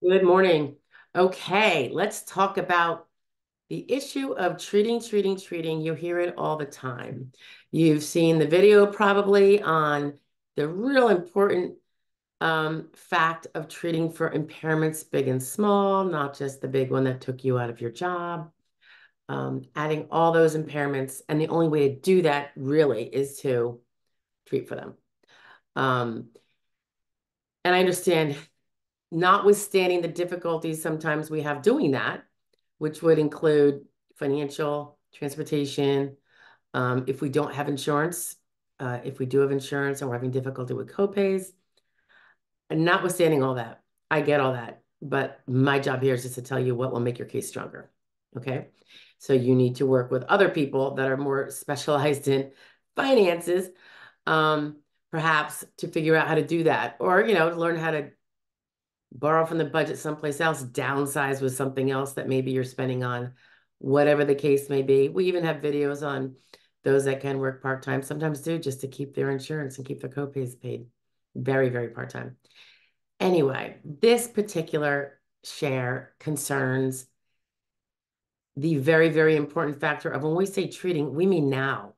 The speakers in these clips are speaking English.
Good morning. Okay, let's talk about the issue of treating. You hear it all the time. You've seen the video probably on the real important fact of treating for impairments big and small, not just the big one that took you out of your job. Adding all those impairments, and the only way to do that really is to treat for them. Um, and I understand, notwithstanding the difficulties sometimes we have doing that, which would include financial, transportation, if we don't have insurance, if we do have insurance and we're having difficulty with copays, and notwithstanding all that, I get all that. But my job here is just to tell you what will make your case stronger. Okay. So you need to work with other people that are more specialized in finances, um, perhaps to figure out how to do that, or, to learn how to borrow from the budget someplace else, downsize with something else that maybe you're spending on, whatever the case may be. We even have videos on those that can work part-time, sometimes do, just to keep their insurance and keep their copays paid. Very, very part-time. Anyway, this particular share concerns the very, very important factor of when we say treating, we mean now.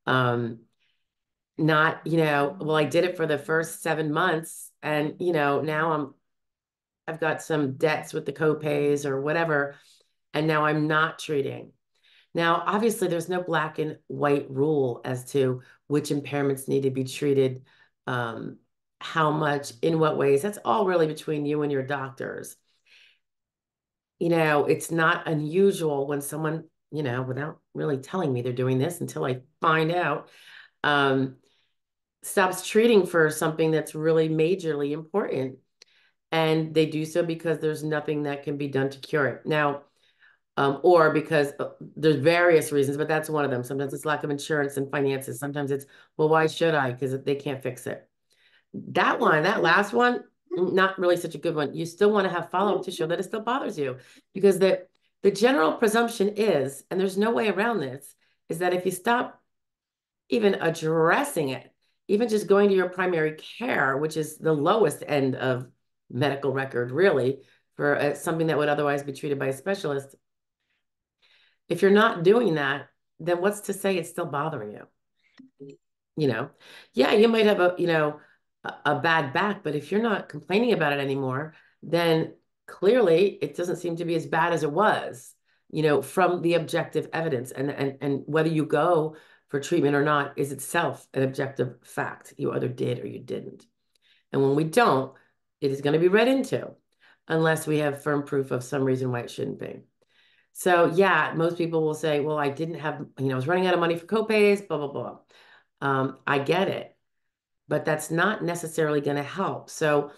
Um, Not, well, I did it for the first 7 months and, now I've got some debts with the copays or whatever, and now I'm not treating. Now, obviously, there's no black and white rule as to which impairments need to be treated, um, how much, in what ways. That's all really between you and your doctors. It's not unusual when someone, without really telling me they're doing this until I find out, um, stops treating for something that's really majorly important. And they do so because there's nothing that can be done to cure it. Now, or because there's various reasons, but that's one of them. Sometimes it's lack of insurance and finances. Sometimes it's, well, why should I? Because they can't fix it. That last one, not really such a good one. You still want to have follow-up to show that it still bothers you, because the general presumption is, and there's no way around this, is that if you stop even addressing it, even just going to your primary care, which is the lowest end of medical record, really, for something that would otherwise be treated by a specialist. If you're not doing that, then what's to say it's still bothering you? You know, yeah, you might have a bad back, but if you're not complaining about it anymore, then clearly it doesn't seem to be as bad as it was, from the objective evidence. And whether you go for treatment or not is itself an objective fact. You either did or you didn't. And when we don't, it is going to be read into unless we have firm proof of some reason why it shouldn't be. So yeah, most people will say, well, I didn't have, I was running out of money for copays, blah, blah, blah. I get it, but that's not necessarily going to help. So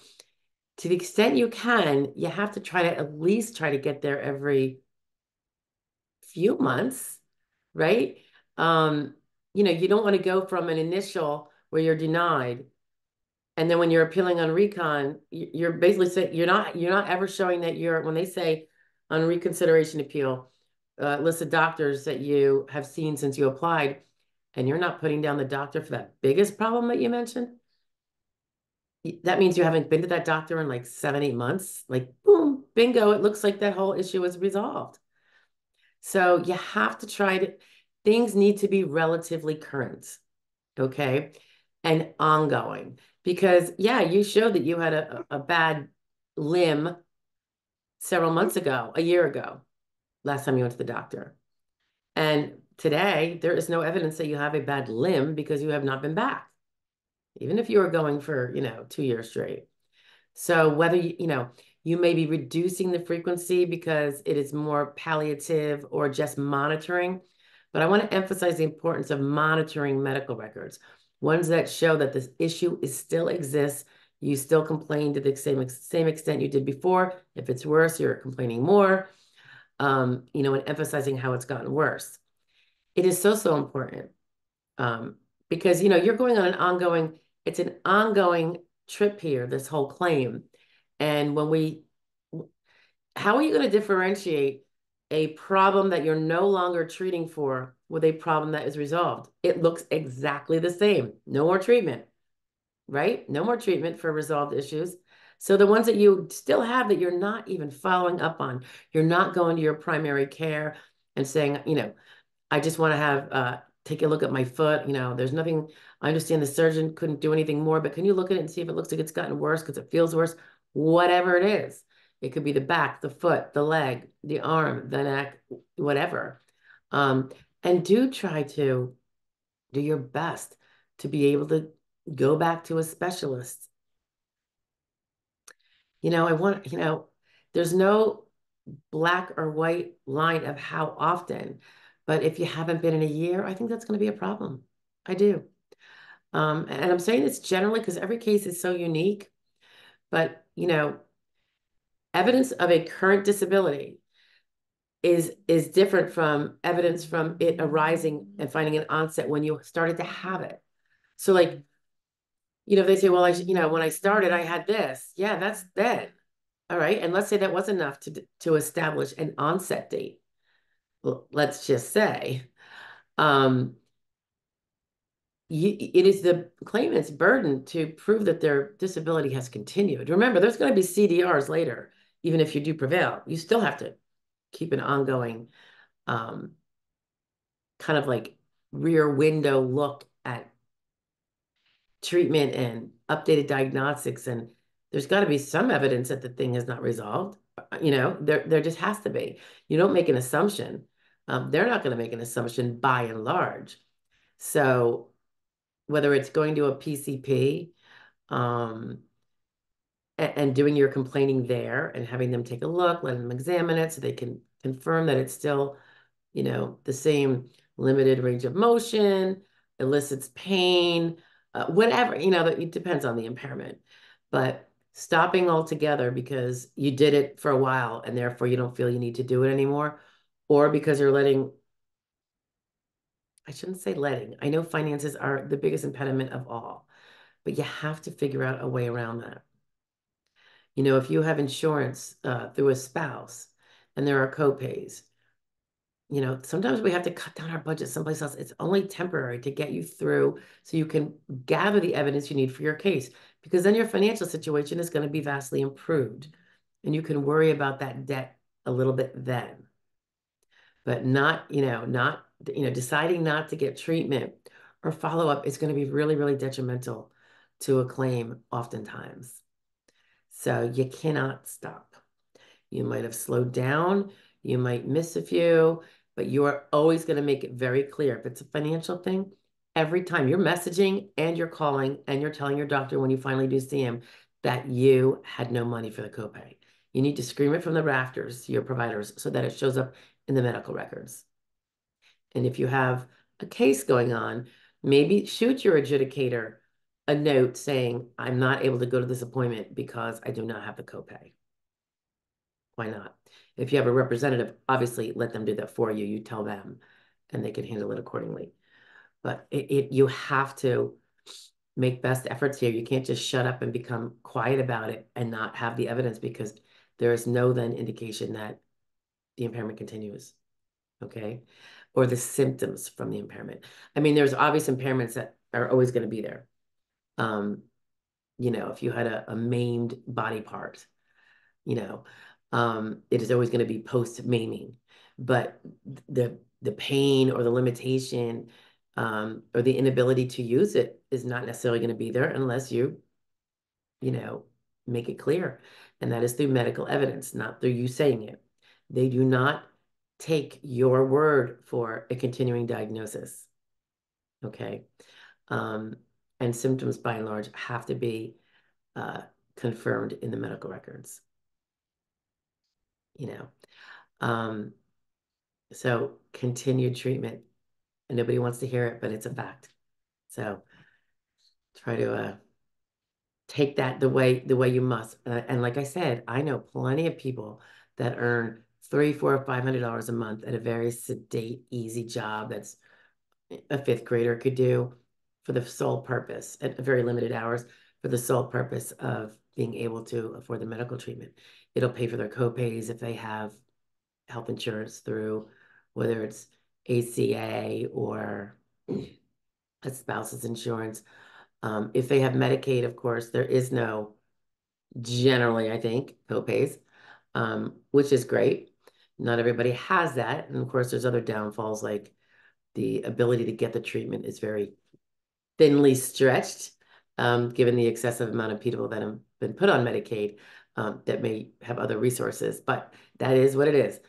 to the extent you can, you have to try to at least try to get there every few months, right? Um, you don't want to go from an initial where you're denied, and then when you're appealing on recon, you're basically saying you're not ever showing that when they say on reconsideration appeal, list of doctors that you have seen since you applied, and you're not putting down the doctor for that biggest problem that you mentioned. That means you haven't been to that doctor in like 7, 8 months. Like, boom, bingo, it looks like that whole issue is resolved. So you have to things need to be relatively current, okay, and ongoing. Because, yeah, you showed that you had a bad limb several months ago, a year ago, last time you went to the doctor. And today, there is no evidence that you have a bad limb because you have not been back, even if you were going for, 2 years straight. So whether you may be reducing the frequency because it is more palliative or just monitoring, but I want to emphasize the importance of monitoring medical records, ones that show that this issue still exists. You still complain to the same extent you did before. If it's worse, you're complaining more, and emphasizing how it's gotten worse. It is so, so important, because, you're going on it's an ongoing trip here, this whole claim. And how are you going to differentiate a problem that you're no longer treating for with a problem that is resolved? It looks exactly the same. No more treatment, right? No more treatment for resolved issues. So the ones that you still have that you're not even following up on, you're not going to your primary care and saying, I just want to have take a look at my foot. There's nothing. I understand the surgeon couldn't do anything more, but can you look at it and see if it looks like it's gotten worse because it feels worse? Whatever it is. It could be the back, the foot, the leg, the arm, the neck, whatever. Um, and do try to do your best to be able to go back to a specialist. There's no black or white line of how often, but if you haven't been in a year, I think that's going to be a problem. I do. And I'm saying this generally because every case is so unique, but evidence of a current disability is different from evidence from it arising and finding an onset when you started to have it. So like, if they say, well, when I started, I had this. Yeah, that's then. All right. And let's say that was enough to establish an onset date. Well, let's just say, um, it is the claimant's burden to prove that their disability has continued. Remember, there's going to be CDRs later, even if you do prevail. You still have to keep an ongoing um, kind of like rear window look at treatment and updated diagnostics. And there's got to be some evidence that the thing is not resolved. There just has to be. You don't make an assumption. They're not going to make an assumption by and large. So whether it's going to a PCP, um, and doing your complaining there and having them take a look, letting them examine it so they can confirm that it's still, the same limited range of motion, elicits pain, whatever, that it depends on the impairment. But stopping altogether because you did it for a while and therefore you don't feel you need to do it anymore, or because you're I shouldn't say letting, I know finances are the biggest impediment of all, but you have to figure out a way around that. If you have insurance through a spouse and there are copays, sometimes we have to cut down our budget someplace else. It's only temporary to get you through so you can gather the evidence you need for your case, because then your financial situation is going to be vastly improved and you can worry about that debt a little bit then. But deciding not to get treatment or follow up is going to be really, really detrimental to a claim oftentimes. So you cannot stop. You might have slowed down, you might miss a few, but you are always going to make it very clear. If it's a financial thing, every time you're messaging and you're calling and you're telling your doctor when you finally do see him that you had no money for the copay. You need to scream it from the rafters to your providers so that it shows up in the medical records. And if you have a case going on, maybe shoot your adjudicator a note saying, I'm not able to go to this appointment because I do not have the copay. Why not? If you have a representative, obviously let them do that for you. You tell them and they can handle it accordingly. But you have to make best efforts here. You can't just shut up and become quiet about it and not have the evidence, because there is no then indication that the impairment continues. Okay. Or the symptoms from the impairment. I mean, there's obvious impairments that are always going to be there. If you had a maimed body part, it is always going to be post-maiming. But the pain or the limitation or the inability to use it is not necessarily going to be there unless you make it clear. And that is through medical evidence, not through you saying it. They do not take your word for a continuing diagnosis. Okay. And symptoms by and large have to be confirmed in the medical records. you know. Um, so continued treatment, and nobody wants to hear it, but it's a fact. So try to take that the way you must. And like I said, I know plenty of people that earn $300, $400, $500 a month at a very sedate, easy job that's a fifth grader could do for the sole purpose, at very limited hours, for the sole purpose of being able to afford the medical treatment. It'll pay for their copays if they have health insurance through whether it's ACA or a spouse's insurance. If they have Medicaid, of course, there is no generally, I think, co-pays, which is great. Not everybody has that. And of course, there's other downfalls like the ability to get the treatment is very thinly stretched, given the excessive amount of people that have been put on Medicaid that may have other resources. But that is what it is.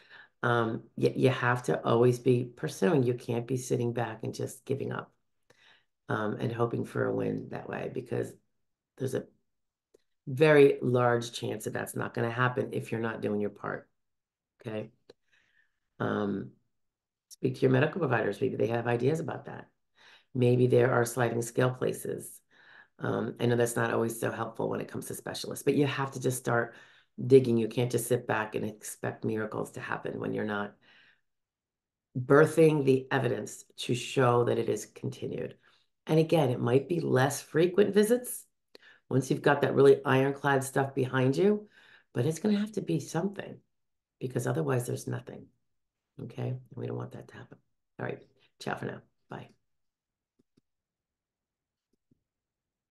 You have to always be pursuing. You can't be sitting back and just giving up and hoping for a win that way because there's a very large chance that that's not going to happen if you're not doing your part. Okay. Um, Speak to your medical providers. Maybe they have ideas about that. Maybe there are sliding scale places. I know that's not always so helpful when it comes to specialists, but you have to just start digging. You can't just sit back and expect miracles to happen when you're not birthing the evidence to show that it is continued. And again, it might be less frequent visits once you've got that really ironclad stuff behind you, but it's going to have to be something because otherwise there's nothing. Okay. And we don't want that to happen. All right. Ciao for now. Bye.